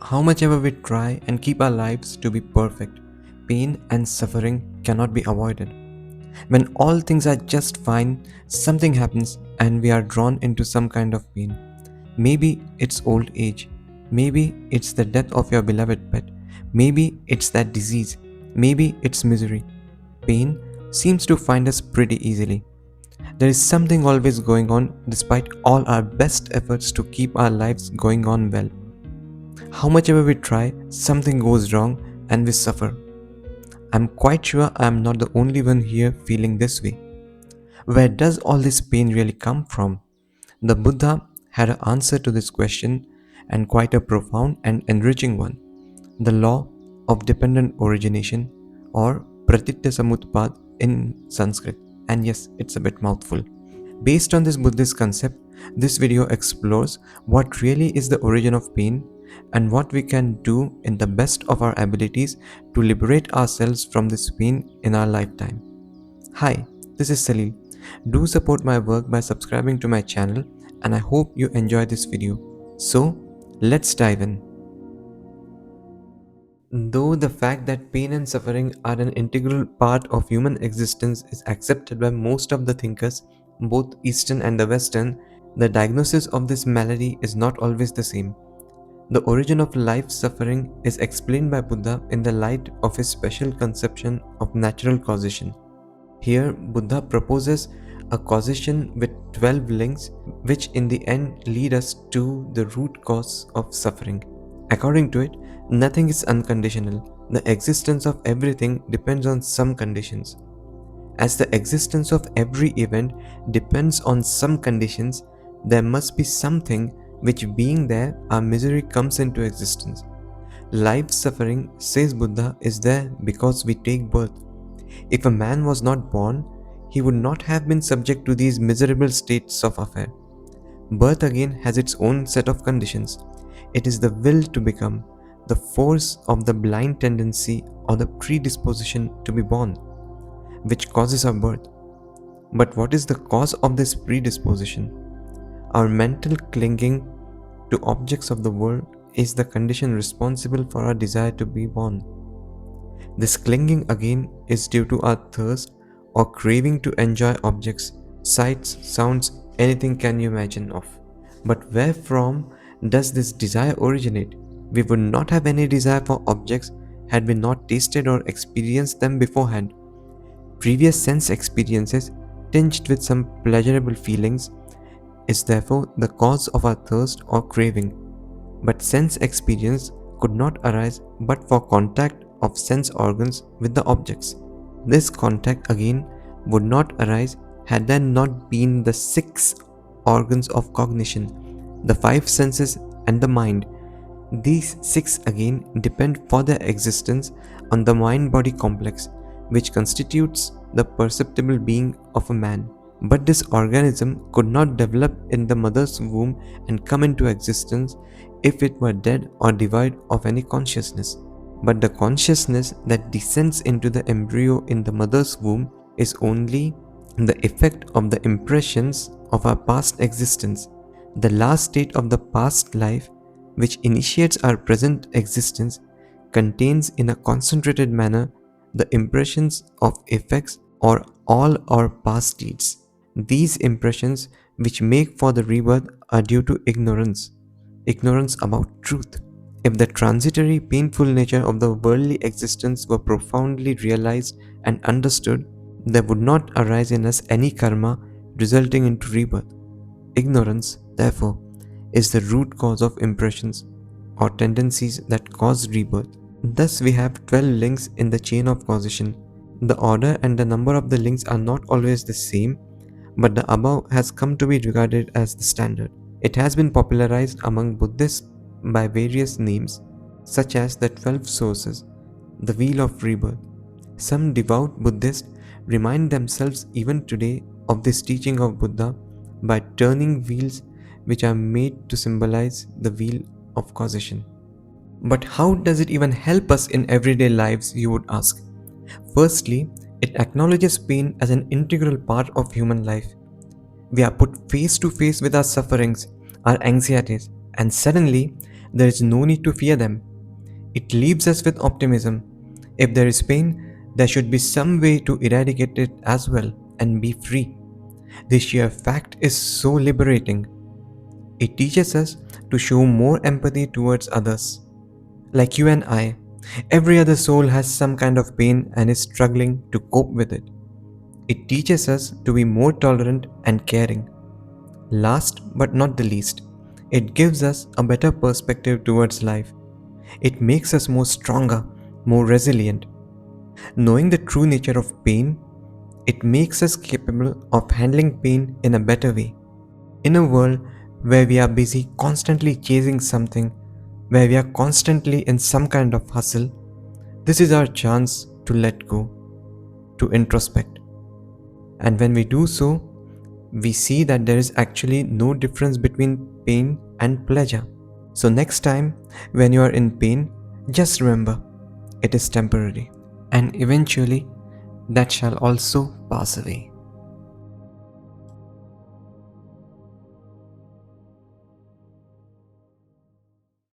How much ever we try and keep our lives to be perfect, pain and suffering cannot be avoided. When all things are just fine, something happens and we are drawn into some kind of pain. Maybe it's old age. Maybe it's the death of your beloved pet. Maybe it's that disease. Maybe it's misery. Pain seems to find us pretty easily. There is something always going on despite all our best efforts to keep our lives going on well. How much ever we try, something goes wrong and we suffer. I'm quite sure I'm not the only one here feeling this way. Where does all this pain really come from? The Buddha had an answer to this question, and quite a profound and enriching one. The law of dependent origination, or Pratitya Samutpad in Sanskrit. And yes, it's a bit mouthful. Based on this Buddhist concept, this video explores what really is the origin of pain and what we can do in the best of our abilities to liberate ourselves from this pain in our lifetime. Hi, this is Salil. Do support my work by subscribing to my channel, and I hope you enjoy this video. So, let's dive in. Though the fact that pain and suffering are an integral part of human existence is accepted by most of the thinkers, both Eastern and the Western, the diagnosis of this malady is not always the same. The origin of life suffering is explained by Buddha in the light of his special conception of natural causation. Here, Buddha proposes a causation with 12 links, which in the end lead us to the root cause of suffering. According to it, nothing is unconditional. The existence of everything depends on some conditions. As the existence of every event depends on some conditions, there must be something which, being there, our misery comes into existence. Life suffering, says Buddha, is there because we take birth. If a man was not born, he would not have been subject to these miserable states of affair. Birth again has its own set of conditions. It is the will to become, the force of the blind tendency or the predisposition to be born, which causes our birth. But what is the cause of this predisposition? Our mental clinging to objects of the world is the condition responsible for our desire to be born. This clinging again is due to our thirst or craving to enjoy objects, sights, sounds, anything can you imagine of. But where from does this desire originate? We would not have any desire for objects had we not tasted or experienced them beforehand. Previous sense experiences, tinged with some pleasurable feelings, is therefore the cause of our thirst or craving. But sense experience could not arise but for contact of sense organs with the objects. This contact again would not arise had there not been the 6 organs of cognition, the 5 senses and the mind. These 6 again depend for their existence on the mind-body complex, which constitutes the perceptible being of a man. But this organism could not develop in the mother's womb and come into existence if it were dead or devoid of any consciousness. But the consciousness that descends into the embryo in the mother's womb is only the effect of the impressions of our past existence. The last state of the past life, which initiates our present existence, contains in a concentrated manner the impressions of effects or all our past deeds. These impressions which make for the rebirth are due to ignorance about truth. If the transitory, painful nature of the worldly existence were profoundly realized and understood, there would not arise in us any karma resulting into rebirth. Ignorance, therefore, is the root cause of impressions or tendencies that cause rebirth. Thus, we have 12 links in the chain of causation. The order and the number of the links are not always the same, but the above has come to be regarded as the standard. It has been popularized among Buddhists by various names, such as the 12 sources, the wheel of rebirth. Some devout Buddhists remind themselves even today of this teaching of Buddha by turning wheels which are made to symbolize the wheel of causation. But how does it even help us in everyday lives, you would ask? Firstly, it acknowledges pain as an integral part of human life. We are put face to face with our sufferings, our anxieties, and suddenly there is no need to fear them. It leaves us with optimism. If there is pain, there should be some way to eradicate it as well and be free. This sheer fact is so liberating. It teaches us to show more empathy towards others. Like you and I, every other soul has some kind of pain and is struggling to cope with it. It teaches us to be more tolerant and caring. Last but not the least, it gives us a better perspective towards life. It makes us more stronger, more resilient. Knowing the true nature of pain, it makes us capable of handling pain in a better way. In a world where we are busy constantly chasing something, where we are constantly in some kind of hustle, this is our chance to let go, to introspect. And when we do so, we see that there is actually no difference between pain and pleasure. So, next time when you are in pain, just remember it is temporary, and eventually that shall also pass away.